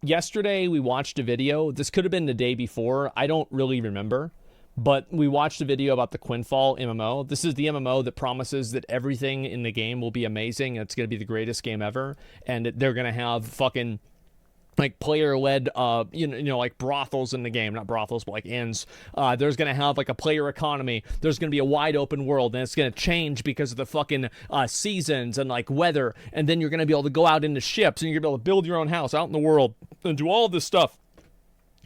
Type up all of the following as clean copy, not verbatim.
yesterday we watched a video. This could have been the day before. I don't really remember. But we watched a video about the Quinfall MMO. This is the MMO that promises that everything in the game will be amazing. And it's going to be the greatest game ever. And they're going to have fucking like player-led, like brothels in the game. Not brothels, but like inns. There's going to have like a player economy. There's going to be a wide open world. And it's going to change because of the fucking seasons and like weather. And then you're going to be able to go out into ships. And you're going to be able to build your own house out in the world. And do all this stuff.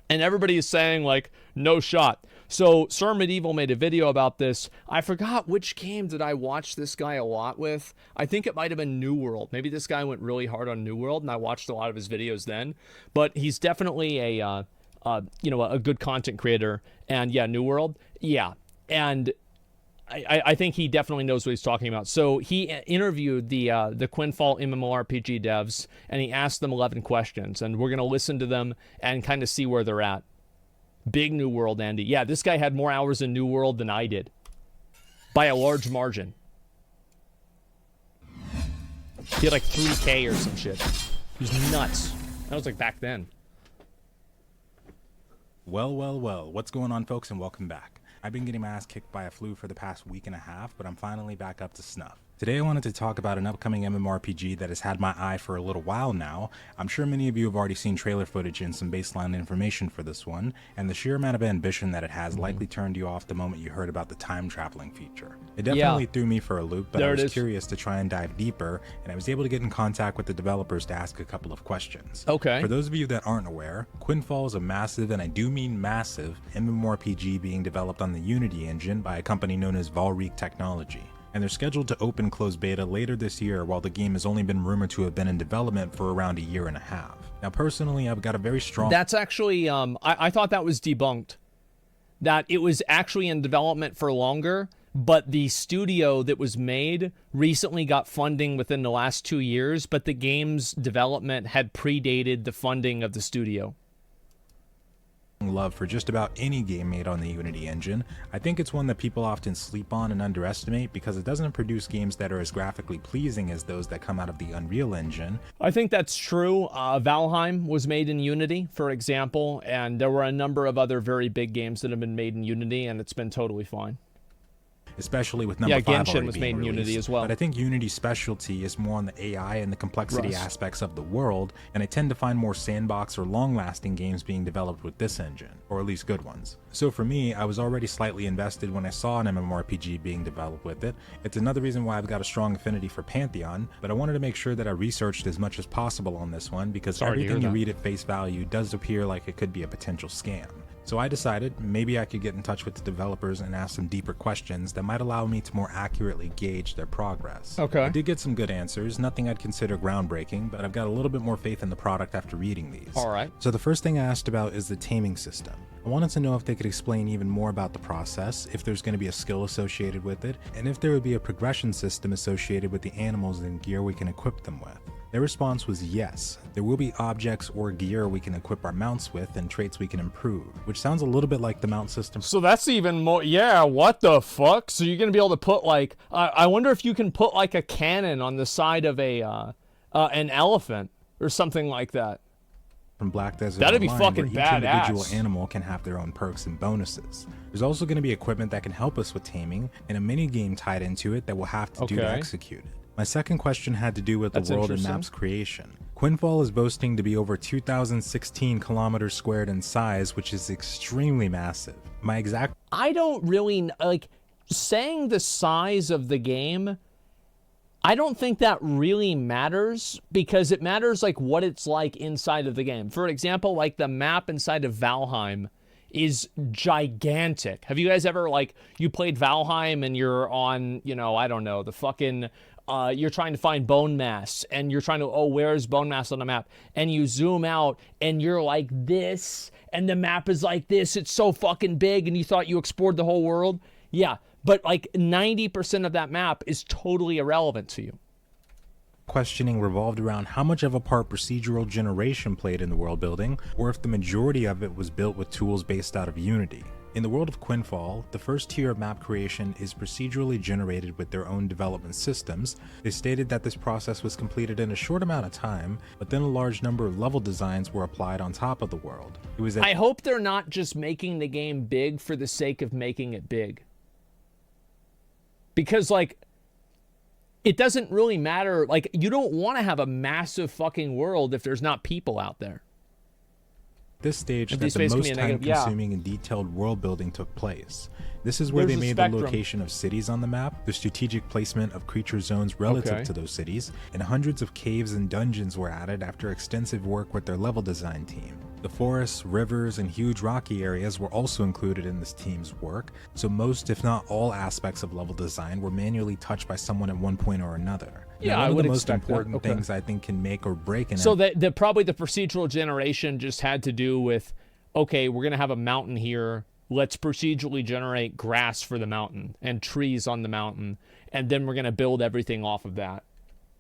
And everybody is saying like, no shot. So Sir Medieval made a video about this. I forgot which game did I watch this guy a lot with. I think it might have been New World. Maybe this guy went really hard on New World, and I watched a lot of his videos then. But he's definitely a good content creator. And yeah, New World, yeah. And I think he definitely knows what he's talking about. So he interviewed the Quinfall MMORPG devs, and he asked them 11 questions. And we're going to listen to them and kind of see where they're at. Big New World, Andy. Yeah, this guy had more hours in New World than I did. By a large margin. He had like 3K or some shit. He was nuts. That was like back then. Well, what's going on, folks, and welcome back. I've been getting my ass kicked by a flu for the past week and a half, but I'm finally back up to snuff. Today I wanted to talk about an upcoming MMORPG that has had my eye for a little while now. I'm sure many of you have already seen trailer footage and some baseline information for this one, and the sheer amount of ambition that it has likely turned you off the moment you heard about the time traveling feature. It definitely threw me for a loop, but I was curious to try and dive deeper, and I was able to get in contact with the developers to ask a couple of questions. Okay. For those of you that aren't aware, Quinfall is a massive, and I do mean massive, MMORPG being developed on the Unity engine by a company known as Valreek Technology. And they're scheduled to open closed beta later this year, while the game has only been rumored to have been in development for around a year and a half. Now, personally, I've got a very strong... That's actually, I thought that was debunked. That it was actually in development for longer, but the studio that was made recently got funding within the last 2 years, but the game's development had predated the funding of the studio. Love for just about any game made on the Unity engine. I think it's one that people often sleep on and underestimate because it doesn't produce games that are as graphically pleasing as those that come out of the Unreal Engine. I think that's true. Valheim was made in Unity, for example, and there were a number of other very big games that have been made in Unity, and it's been totally fine. Especially with number 5 Genshin was made in Unity as well. But I think Unity's specialty is more on the AI and the complexity aspects of the world, and I tend to find more sandbox or long-lasting games being developed with this engine, or at least good ones. So for me, I was already slightly invested when I saw an MMORPG being developed with it. It's another reason why I've got a strong affinity for Pantheon, but I wanted to make sure that I researched as much as possible on this one because everything you read at face value does appear like it could be a potential scam. So I decided maybe I could get in touch with the developers and ask some deeper questions that might allow me to more accurately gauge their progress. Okay. I did get some good answers, nothing I'd consider groundbreaking, but I've got a little bit more faith in the product after reading these. Alright. So the first thing I asked about is the taming system. I wanted to know if they could explain even more about the process, if there's going to be a skill associated with it, and if there would be a progression system associated with the animals and gear we can equip them with. Their response was yes. There will be objects or gear we can equip our mounts with and traits we can improve, which sounds a little bit like the mount system. So that's even more, yeah, what the fuck? So you're going to be able to put like, I wonder if you can put like a cannon on the side of an elephant or something like that. From Black Desert That'd be Online, fucking where each badass. individual animal can have their own perks and bonuses. There's also going to be equipment that can help us with taming, and a mini game tied into it that we'll have to do to execute it. My second question had to do with the world and maps creation. Quinfall is boasting to be over 2,016 kilometers squared in size, which is extremely massive. I don't really, like, saying the size of the game, I don't think that really matters, because it matters, like, what it's like inside of the game. For example, like, the map inside of Valheim is gigantic. Have you guys ever, like, you played Valheim and you're on, you know, I don't know, the fucking... you're trying to find bone mass, and you're trying to, where's bone mass on the map? And you zoom out, and you're like this, and the map is like this. It's so fucking big, and you thought you explored the whole world? Yeah, but like 90% of that map is totally irrelevant to you. Questioning revolved around how much of a part procedural generation played in the world building, or if the majority of it was built with tools based out of Unity. In the world of Quinfall, the first tier of map creation is procedurally generated with their own development systems. They stated that this process was completed in a short amount of time, but then a large number of level designs were applied on top of the world. I hope they're not just making the game big for the sake of making it big. Because, like, it doesn't really matter. Like, you don't want to have a massive fucking world if there's not people out there. This stage that the most time-consuming and detailed world building took place. This is where they made the location of cities on the map, the strategic placement of creature zones relative to those cities, and hundreds of caves and dungeons were added after extensive work with their level design team. The forests, rivers, and huge rocky areas were also included in this team's work, so most if not all aspects of level design were manually touched by someone at one point or another. Yeah, one I of would the most expect important things I think can make or break an So probably the procedural generation just had to do with, okay, we're going to have a mountain here. Let's procedurally generate grass for the mountain and trees on the mountain, and then we're going to build everything off of that.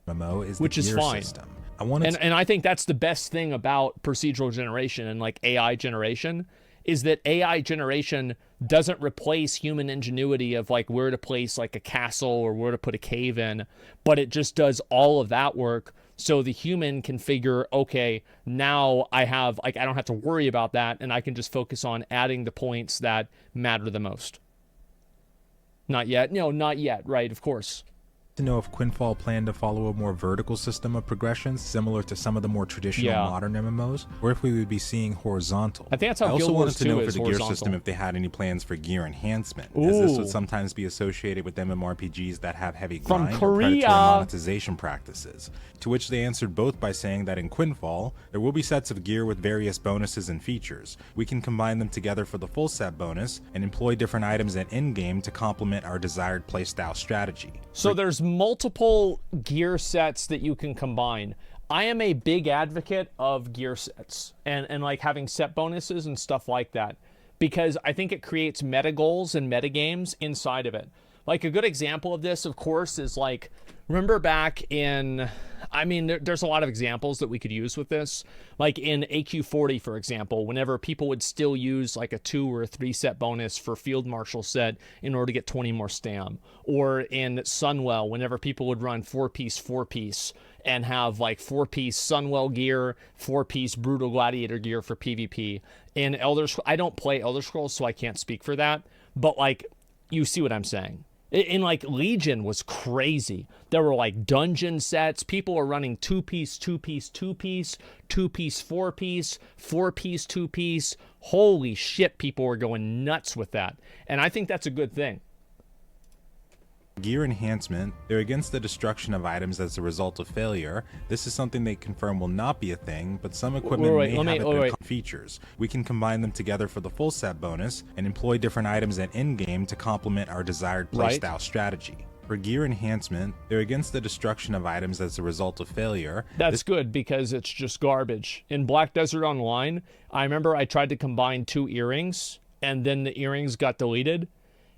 MMO is which the is gear fine. System. And I think that's the best thing about procedural generation and like AI generation is that AI generation doesn't replace human ingenuity of like where to place like a castle or where to put a cave in, but it just does all of that work so the human can figure, okay, now I don't have to worry about that and I can just focus on adding the points that matter the most. Not yet. No, not yet, right, of course. To know if Quinfall planned to follow a more vertical system of progression similar to some of the more traditional modern MMOs, or if we would be seeing horizontal. I think that's how I also Guild wanted Wars to know 2 for the gear horizontal. system if they had any plans for gear enhancement, as this would sometimes be associated with MMORPGs that have heavy grind or predatory monetization practices, to which they answered both by saying that in Quinfall, there will be sets of gear with various bonuses and features. We can combine them together for the full set bonus and employ different items at in-game to complement our desired playstyle strategy. So there's multiple gear sets that you can combine. I am a big advocate of gear sets and like having set bonuses and stuff like that because I think it creates meta goals and meta games inside of it. Like a good example of this, of course, is like, remember back in, I mean, there's a lot of examples that we could use with this. Like in AQ40, for example, whenever people would still use like a 2 or a 3 set bonus for Field Marshal set in order to get 20 more stam. Or in Sunwell, whenever people would run 4-piece and have like 4-piece Sunwell gear, 4-piece Brutal Gladiator gear for PvP. In Elder Scrolls, I don't play Elder Scrolls, so I can't speak for that. But like, you see what I'm saying. In like Legion was crazy. There were like dungeon sets. People are running 2-piece, 2-piece, 2-piece, 2-piece, 4-piece, 4-piece, 2-piece. Holy shit, people were going nuts with that. And I think that's a good thing. Gear enhancement, they're against the destruction of items as a result of failure. This is something they confirm will not be a thing, but some equipment may have features. We can combine them together for the full set bonus and employ different items at in-game to complement our desired playstyle strategy. For gear enhancement, they're against the destruction of items as a result of failure. That's good because it's just garbage. In Black Desert Online, I remember I tried to combine 2 earrings and then the earrings got deleted.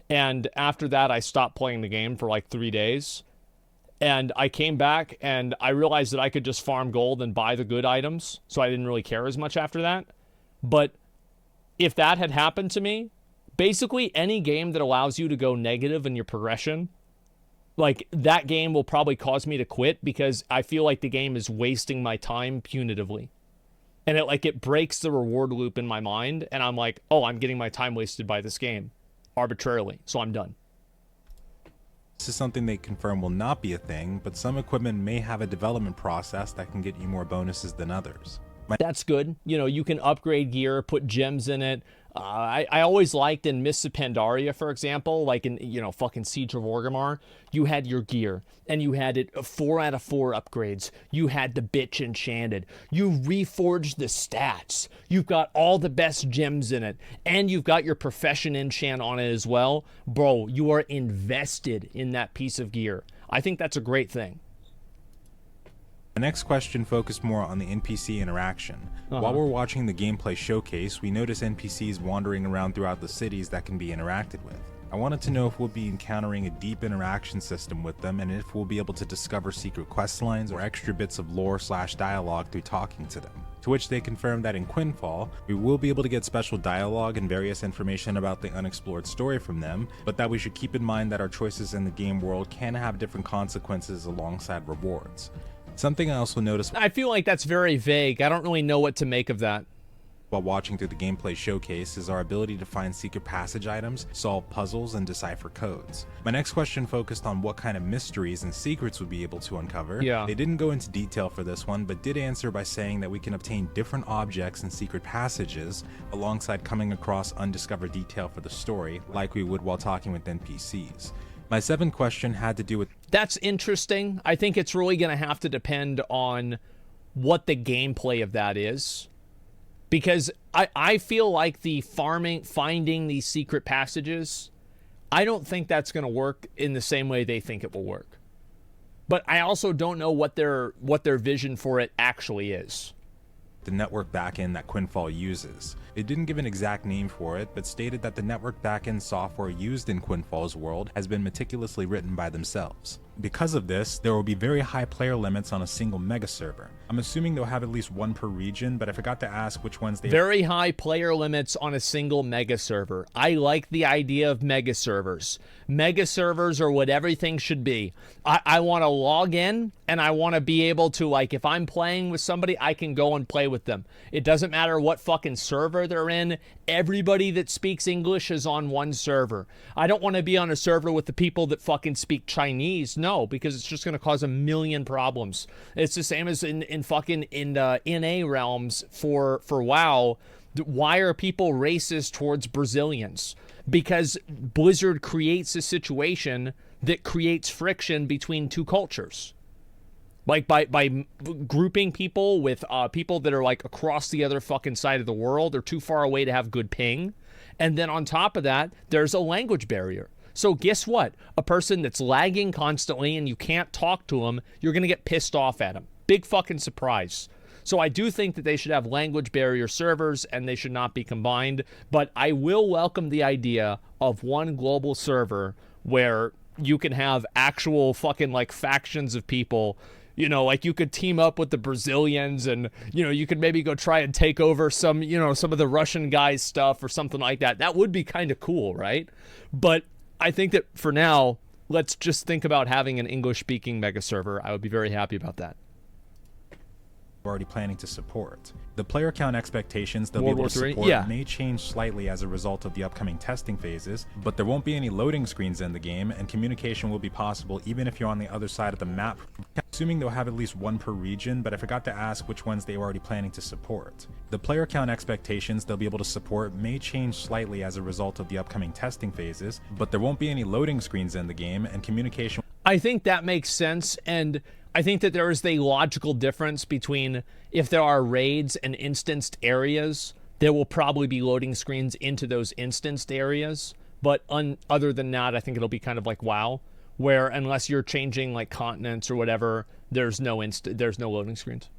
And after that, I stopped playing the game for like 3 days. And I came back and I realized that I could just farm gold and buy the good items. So I didn't really care as much after that. But if that had happened to me, basically any game that allows you to go negative in your progression, like that game will probably cause me to quit because I feel like the game is wasting my time punitively. And it breaks the reward loop in my mind. And I'm like, oh, I'm getting my time wasted by this game. Arbitrarily, so I'm done. This is something they confirm will not be a thing, but some equipment may have a development process that can get you more bonuses than others. That's good. You know, you can upgrade gear, put gems in it. I always liked in Mists of Pandaria, for example, like in, you know, fucking Siege of Orgrimmar, you had your gear and you had it 4 out of 4 upgrades. You had the bitch enchanted. You reforged the stats. You've got all the best gems in it and you've got your profession enchant on it as well. Bro, you are invested in that piece of gear. I think that's a great thing. The next question focused more on the NPC interaction. While we're watching the gameplay showcase, we notice NPCs wandering around throughout the cities that can be interacted with. I wanted to know if we'll be encountering a deep interaction system with them and if we'll be able to discover secret quest lines or extra bits of lore/dialogue through talking to them. to which they confirmed that in Quinfall, we will be able to get special dialogue and various information about the unexplored story from them, but that we should keep in mind that our choices in the game world can have different consequences alongside rewards. Something I also noticed— I feel like that's very vague. I don't really know what to make of that. While watching through the gameplay showcase is our ability to find secret passage items, solve puzzles, and decipher codes. My next question focused on what kind of mysteries and secrets we'd be able to uncover. Yeah. They didn't go into detail for this one, but did answer by saying that we can obtain different objects and secret passages alongside coming across undiscovered detail for the story, like we would while talking with NPCs. My seventh question had to do with— That's interesting. I think it's really going to have to depend on what the gameplay of that is. Because I feel like the finding these secret passages, I don't think that's going to work in the same way they think it will work. But I also don't know what their vision for it actually is. The network backend that Quinfall uses. It didn't give an exact name for it, but stated that the network backend software used in Quinfall's world has been meticulously written by themselves. Because of this, there will be very high player limits on a single mega server. I'm assuming they'll have at least one per region, but I forgot to ask which ones they— Very high player limits on a single mega server. I like the idea of mega servers. Mega servers are what everything should be. I want to log in, and I want to be able to, like, if I'm playing with somebody, I can go and play with them. It doesn't matter what fucking server they're in. Everybody that speaks English is on one server. I don't want to be on a server with the people that fucking speak Chinese. No, because it's just going to cause a million problems. It's the same as in NA realms for WoW. Why are people racist towards Brazilians? Because Blizzard creates a situation that creates friction between two cultures. Like by grouping people with people that are like across the other fucking side of the world or too far away to have good ping. And then on top of that, there's a language barrier. So guess what? A person that's lagging constantly and you can't talk to them, you're going to get pissed off at them. Big fucking surprise. So I do think that they should have language barrier servers and they should not be combined. But I will welcome the idea of one global server where you can have actual fucking like factions of people. You know, like you could team up with the Brazilians and, you know, you could maybe go try and take over some, you know, some of the Russian guys' stuff or something like that. That would be kind of cool, right? But I think that for now, let's just think about having an English-speaking mega server. I would be very happy about that. Already planning to support. The player count expectations they'll be able to support may change slightly as a result of the upcoming testing phases, but there won't be any loading screens in the game, and communication will be possible even if you're on the other side of the map. Assuming they'll have at least one per region, but I forgot to ask which ones they were already planning to support. The player count expectations they'll be able to support may change slightly as a result of the upcoming testing phases, but there won't be any loading screens in the game, and communication— I think that makes sense, and I think that there is a logical difference between if there are raids and instanced areas, there will probably be loading screens into those instanced areas. But other than that, I think it'll be kind of like WoW, where unless you're changing like continents or whatever, there's no loading screens.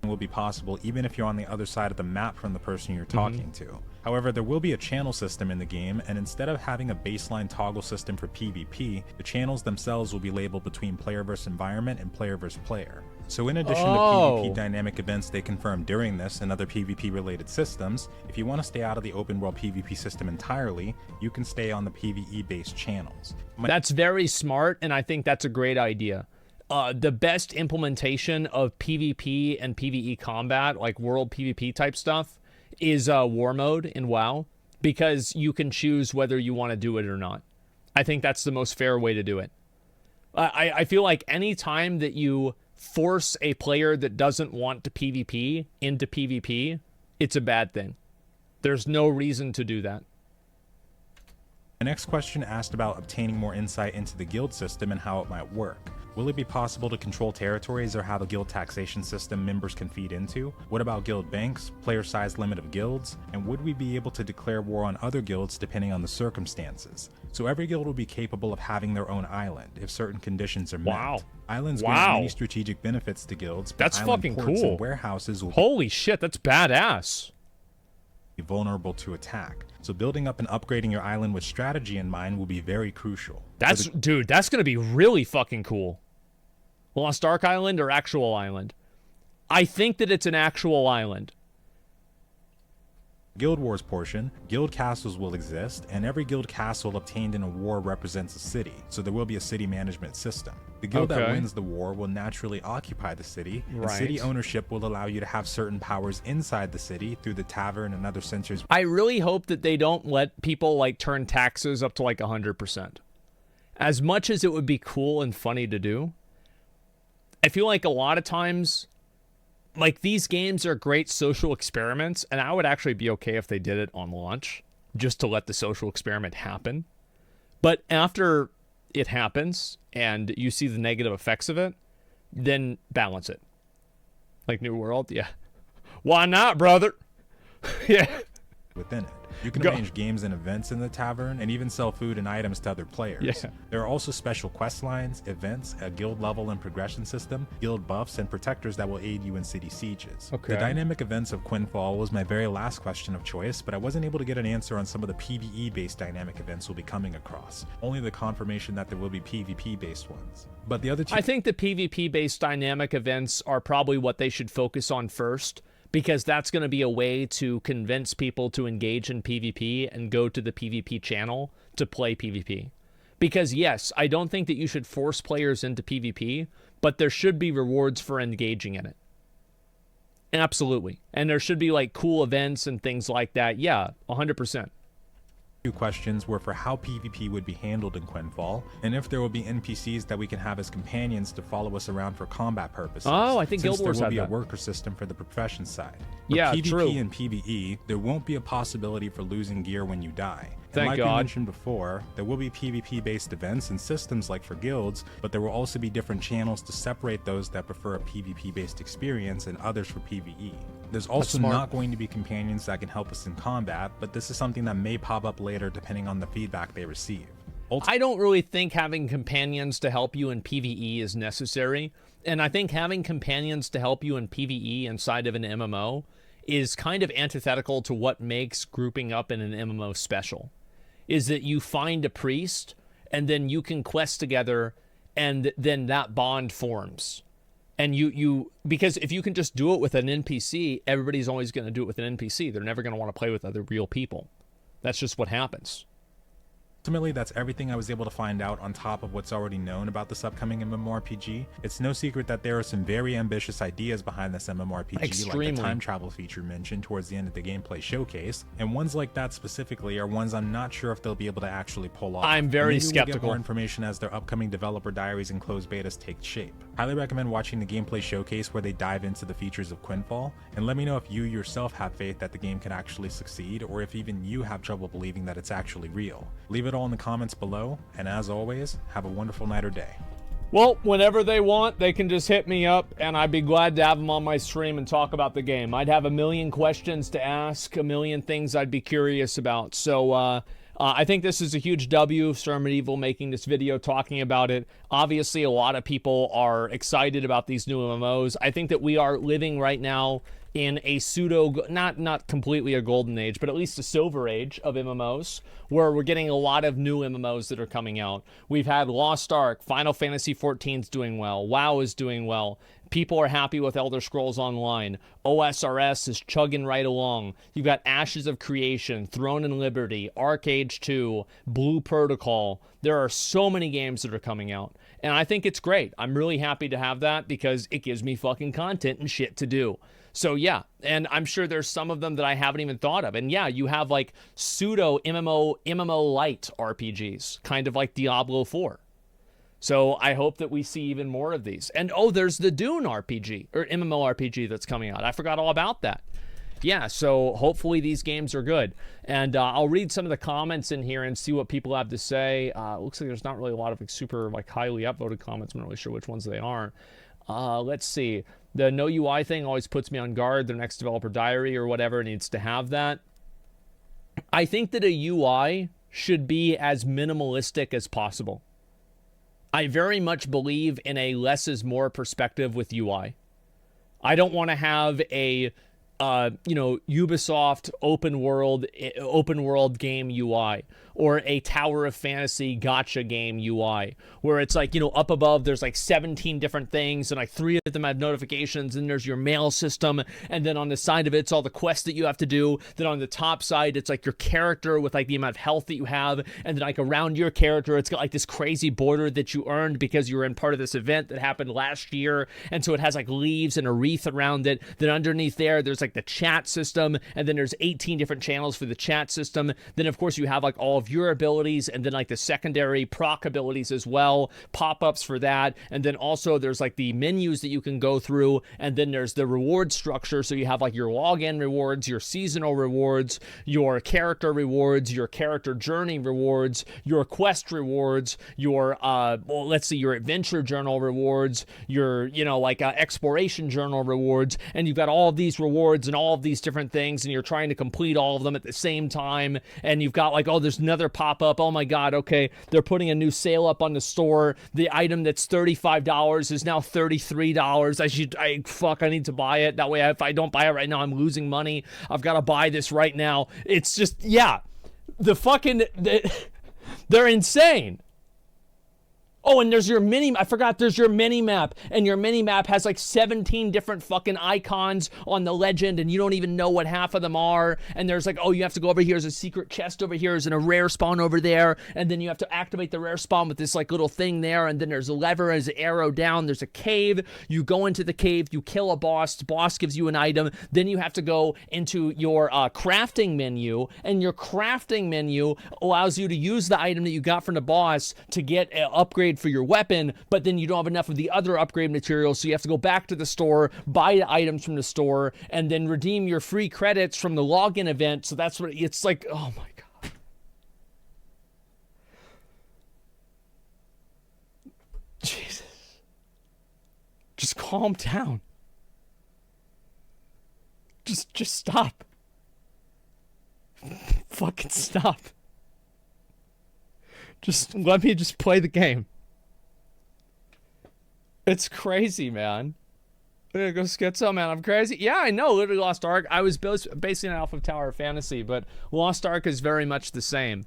Will be possible even if you're on the other side of the map from the person you're talking to. However, there will be a channel system in the game, and instead of having a baseline toggle system for PvP, the channels themselves will be labeled between player versus environment and player versus player. So in addition to PvP dynamic events they confirmed during this and other PvP related systems, if you want to stay out of the open world PvP system entirely, you can stay on the PvE based channels. That's very smart, and I think that's a great idea. The best implementation of PvP and PvE combat, like world PvP type stuff, is war mode in WoW, because you can choose whether you want to do it or not. I think that's the most fair way to do it. I feel like any time that you force a player that doesn't want to PvP into PvP, it's a bad thing. There's no reason to do that. The next question asked about obtaining more insight into the guild system and how it might work. Will it be possible to control territories or have a guild taxation system members can feed into? What about guild banks, player size limit of guilds, and would we be able to declare war on other guilds depending on the circumstances? So every guild will be capable of having their own island if certain conditions are met. Wow. Islands grant many strategic benefits to guilds, but that's fucking cool. And warehouses will Holy shit, that's badass. Be vulnerable to attack. So building up and upgrading your island with strategy in mind will be very crucial. Dude, that's going to be really fucking cool. Lost Ark Island or actual island? I think that it's an actual island. Guild Wars portion, guild castles will exist, and every guild castle obtained in a war represents a city, so there will be a city management system. The guild that wins the war will naturally occupy the city, and city ownership will allow you to have certain powers inside the city through the tavern and other centers. I really hope that they don't let people like turn taxes up to like 100%. As much as it would be cool and funny to do, I feel like a lot of times, like, these games are great social experiments, and I would actually be okay if they did it on launch, just to let the social experiment happen. But after it happens, and you see the negative effects of it, then balance it. Like New World, yeah. Why not, brother? Yeah. Within it. You can arrange games and events in the tavern, and even sell food and items to other players. Yeah. There are also special quest lines, events, a guild level and progression system, guild buffs, and protectors that will aid you in city sieges. The dynamic events of Quinfall was my very last question of choice, but I wasn't able to get an answer on some of the PvE-based dynamic events we'll be coming across. Only the confirmation that there will be PvP-based ones. But the other two... I think the PvP-based dynamic events are probably what they should focus on first, because that's going to be a way to convince people to engage in PvP and go to the PvP channel to play PvP. Because yes, I don't think that you should force players into PvP, but there should be rewards for engaging in it. Absolutely. And there should be like cool events and things like that. Yeah, 100%. Two questions were for how PvP would be handled in Quinfall, and if there will be NPCs that we can have as companions to follow us around for combat purposes. Oh, I think Guild Wars there will had be that. a worker system for the profession side. Yeah, PvP true. and PvE, there won't be a possibility for losing gear when you die. Thank like God. we mentioned before, there will be PvP-based events and systems like for guilds, but there will also be different channels to separate those that prefer a PvP-based experience and others for PvE. There's also not going to be companions that can help us in combat, but this is something that may pop up later depending on the feedback they receive. I don't really think having companions to help you in PvE is necessary, and I think having companions to help you in PvE inside of an MMO is kind of antithetical to what makes grouping up in an MMO special. Is that you find a priest, and then you can quest together, and then that bond forms. And you because if you can just do it with an NPC, everybody's always going to do it with an NPC. They're never going to want to play with other real people. That's just what happens. Ultimately, that's everything I was able to find out on top of what's already known about this upcoming MMORPG. It's no secret that there are some very ambitious ideas behind this MMORPG, like the time travel feature mentioned towards the end of the gameplay showcase, and ones like that specifically are ones I'm not sure if they'll be able to actually pull off. I'm very Maybe skeptical. We'll get more information as their upcoming developer diaries and closed betas take shape. Highly recommend watching the gameplay showcase where they dive into the features of Quinfall, and let me know if you yourself have faith that the game can actually succeed, or if even you have trouble believing that it's actually real. Leave it all in the comments below, and as always, have a wonderful night or day. Well, whenever they want, they can just hit me up, and I'd be glad to have them on my stream and talk about the game. I'd have a million questions to ask, a million things I'd be curious about. So I think this is a huge W, Star Medieval making this video talking about it. Obviously, a lot of people are excited about these new MMOs. I think that we are living right now in a not completely a golden age, but at least a silver age of MMOs, where we're getting a lot of new MMOs that are coming out. We've had Lost Ark, Final Fantasy XIV's doing well, WoW is doing well. People are happy with Elder Scrolls Online. OSRS is chugging right along. You've got Ashes of Creation, Throne and Liberty, Arcade 2, Blue Protocol. There are so many games that are coming out, and I think it's great. I'm really happy to have that because it gives me fucking content and shit to do. So yeah, and I'm sure there's some of them that I haven't even thought of. And yeah, you have like pseudo MMO light RPGs, kind of like Diablo 4. So I hope that we see even more of these. And oh, there's the Dune RPG or MMORPG that's coming out. I forgot all about that. Yeah, so hopefully these games are good. And I'll read some of the comments in here and see what people have to say. Looks like there's not really a lot of super highly upvoted comments. I'm not really sure which ones they are. Let's see. The no UI thing always puts me on guard. Their next developer diary or whatever needs to have that. I think that a UI should be as minimalistic as possible. I very much believe in a less is more perspective with UI. I don't want to have a Ubisoft open world game UI, or a Tower of Fantasy gacha game UI, where it's like, up above there's like 17 different things, and like 3 of them have notifications, and there's your mail system, and then on the side of it's all the quests that you have to do. Then on the top side, it's like your character with like the amount of health that you have, and then like around your character, it's got like this crazy border that you earned because you were in part of this event that happened last year, and so it has like leaves and a wreath around it. Then underneath there's like the chat system, and then there's 18 different channels for the chat system. Then of course you have like all of your abilities, and then like the secondary proc abilities as well, pop-ups for that. And then also there's like the menus that you can go through, and then there's the reward structure. So you have like your login rewards, your seasonal rewards, your character rewards, your character journey rewards, your quest rewards, your your adventure journal rewards, your exploration journal rewards, and you've got all of these rewards and all of these different things, and you're trying to complete all of them at the same time. And you've got like, oh, there's another pop-up, oh my god, okay, they're putting a new sale up on the store, the item that's $35 is now $33. I need to buy it. That way, if I don't buy it right now, I'm losing money. I've got to buy this right now. It's just, they're insane. Oh, and there's your there's your mini map, and your mini map has like 17 different fucking icons on the legend, and you don't even know what half of them are. And there's like, oh, you have to go over here, there's a secret chest over here, there's a rare spawn over there, and then you have to activate the rare spawn with this like little thing there, and then there's a lever, there's an arrow down, there's a cave, you go into the cave, you kill a boss, the boss gives you an item, then you have to go into your crafting menu, and your crafting menu allows you to use the item that you got from the boss to get an upgrade for your weapon, but then you don't have enough of the other upgrade materials, so you have to go back to the store, buy the items from the store, and then redeem your free credits from the login event. So that's what it's like. Oh my god. Jesus. Just calm down. Just stop. Fucking stop. Just let me just play the game. It's crazy, man. I'm gonna go Schizo, man. I'm crazy. Yeah, I know. Literally Lost Ark. I was basing it off of Tower of Fantasy, but Lost Ark is very much the same.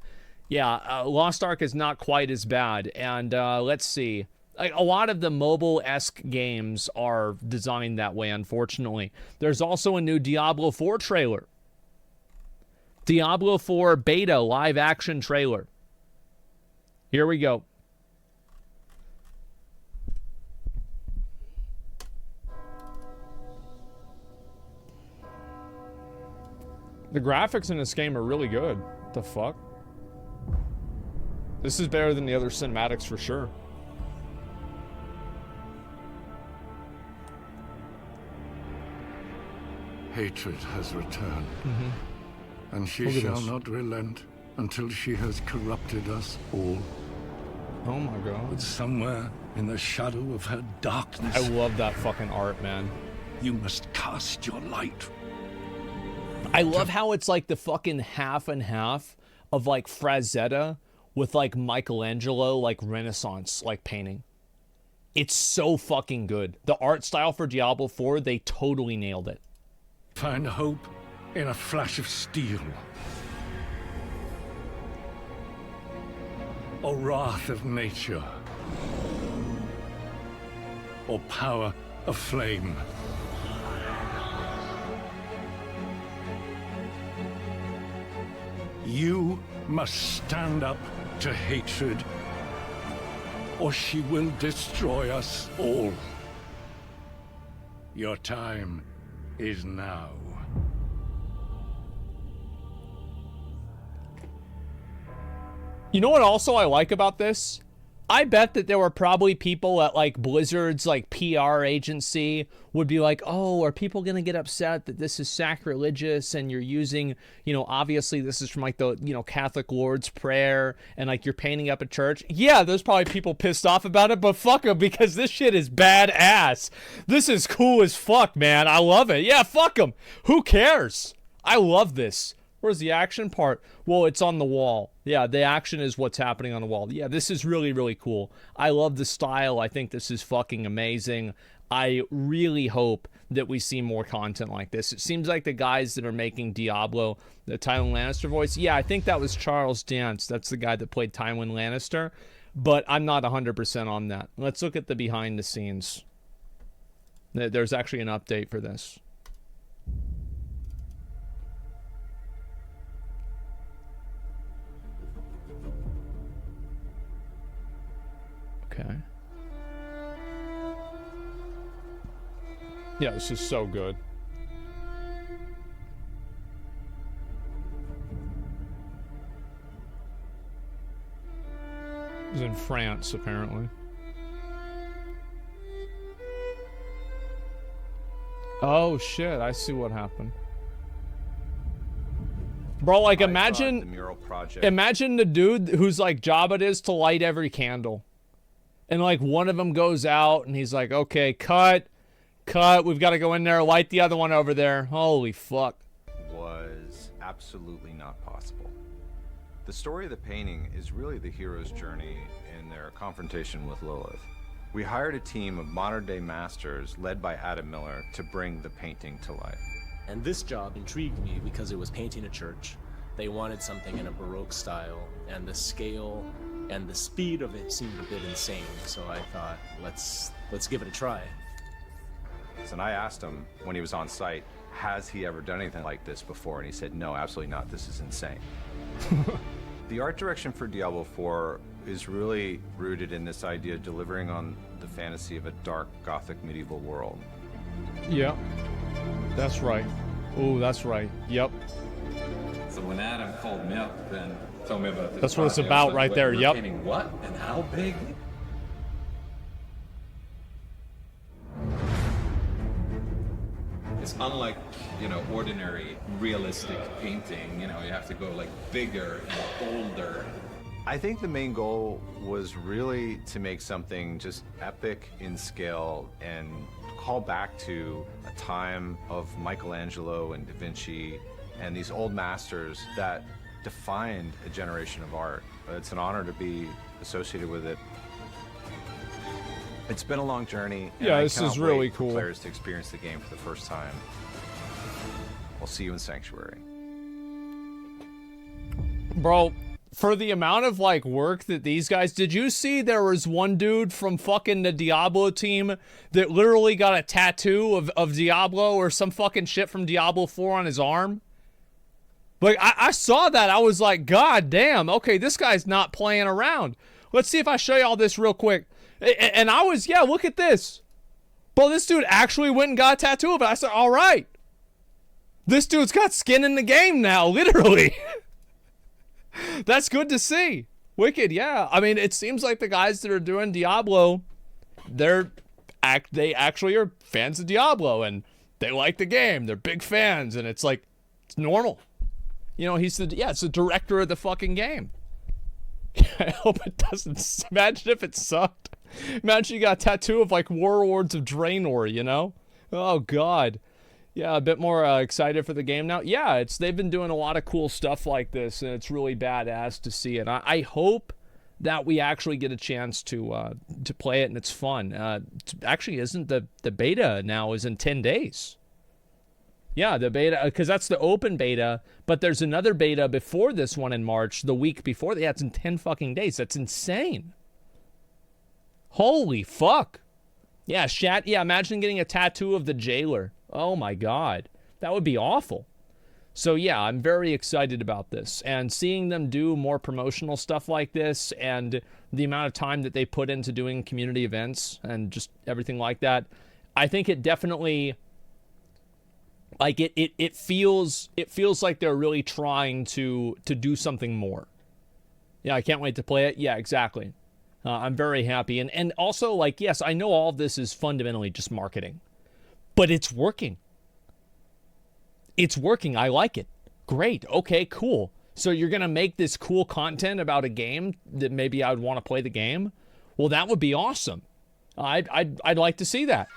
Yeah, Lost Ark is not quite as bad. And let's see. Like, a lot of the mobile-esque games are designed that way, unfortunately. There's also a new Diablo 4 trailer. Diablo 4 beta live-action trailer. Here we go. The graphics in this game are really good. What the fuck? This is better than the other cinematics for sure. Hatred has returned, and she shall not relent until she has corrupted us all. Oh my god. But somewhere in the shadow of her darkness, I love that fucking art, man. You must cast your light. I love how it's like the fucking half and half of like Frazetta with like Michelangelo, like Renaissance, like painting. It's so fucking good. The art style for Diablo 4, they totally nailed it. Find hope in a flash of steel. Or wrath of nature. Or power of flame. You must stand up to hatred, or she will destroy us all. Your time is now. You know what also I like about this? I bet that there were probably people at like Blizzard's like PR agency would be like, oh, are people going to get upset that this is sacrilegious and you're using, obviously this is from like the, Catholic Lord's Prayer and like you're painting up a church. Yeah, there's probably people pissed off about it, but fuck them because this shit is badass. This is cool as fuck, man. I love it. Yeah, fuck them. Who cares? I love this. Where's the action part? Well, it's on the wall. Yeah, the action is what's happening on the wall. Yeah, this is really, really cool. I love the style. I think this is fucking amazing. I really hope that we see more content like this. It seems like the guys that are making Diablo, the Tywin Lannister voice, yeah, I think that was Charles Dance. That's the guy that played Tywin Lannister, but I'm not 100% on that. Let's look at the behind the scenes. There's actually an update for this. Okay. Yeah, this is so good. It's in France, apparently. Oh shit, I see what happened. Bro, like imagine the dude whose like job it is to light every candle. And like one of them goes out and he's like, okay, cut, we've got to go in there, light the other one over there. Holy fuck. Was absolutely not possible. The story of the painting is really the hero's journey in their confrontation with Lilith. We hired a team of modern-day masters led by Adam Miller to bring the painting to life. And this job intrigued me because it was painting a church. They wanted something in a Baroque style, and the scale and the speed of it seemed a bit insane. So I thought, let's give it a try. And I asked him when he was on site, has he ever done anything like this before? And he said, no, absolutely not. This is insane. The art direction for Diablo 4 is really rooted in this idea of delivering on the fantasy of a dark, gothic, medieval world. Yep. That's right. Oh, that's right. Yep. So when Adam called me up and told me about this, that's what it's about right there. Yep. Painting what and how big? It's unlike, you know, ordinary realistic painting. You know, you have to go like bigger and bolder. I think the main goal was really to make something just epic in scale and call back to a time of Michelangelo and Da Vinci and these old masters that defined a generation of art. It's an honor to be associated with it. It's been a long journey. Yeah, this is really cool. For players to experience the game for the first time. We'll see you in Sanctuary. Bro, for the amount of like work that these guys, did you see there was one dude from fucking the Diablo team that literally got a tattoo of Diablo or some fucking shit from Diablo 4 on his arm? Like, I saw that. I was like, God damn. Okay, this guy's not playing around. Let's see if I show you all this real quick. And I was, yeah, look at this. Bro, this dude actually went and got a tattoo of it. I said, all right. This dude's got skin in the game now, literally. That's good to see. Wicked, yeah. I mean, it seems like the guys that are doing Diablo, they actually are fans of Diablo, and they like the game. They're big fans, and it's like, it's normal. You know, it's the director of the fucking game. I hope it doesn't. Imagine if it sucked. Imagine you got a tattoo of like Warlords of Draenor, you know? Oh, God. Yeah, a bit more excited for the game now. Yeah, they've been doing a lot of cool stuff like this, and it's really badass to see it. I hope that we actually get a chance to play it, and it's fun. Actually, isn't the beta now is in 10 days? Yeah, the beta, because that's the open beta, but there's another beta before this one in March, the week before. Yeah, it's in 10 fucking days. That's insane. Holy fuck. Yeah, imagine getting a tattoo of the jailer. Oh my God. That would be awful. So yeah, I'm very excited about this. And seeing them do more promotional stuff like this and the amount of time that they put into doing community events and just everything like that, I think it definitely... Like it feels like they're really trying to do something more. Yeah, I can't wait to play it. Yeah, exactly. I'm very happy. And also, like, yes, I know all of this is fundamentally just marketing. But it's working. It's working. I like it. Great. Okay, cool. So you're going to make this cool content about a game that maybe I would want to play the game? Well, that would be awesome. I'd like to see that.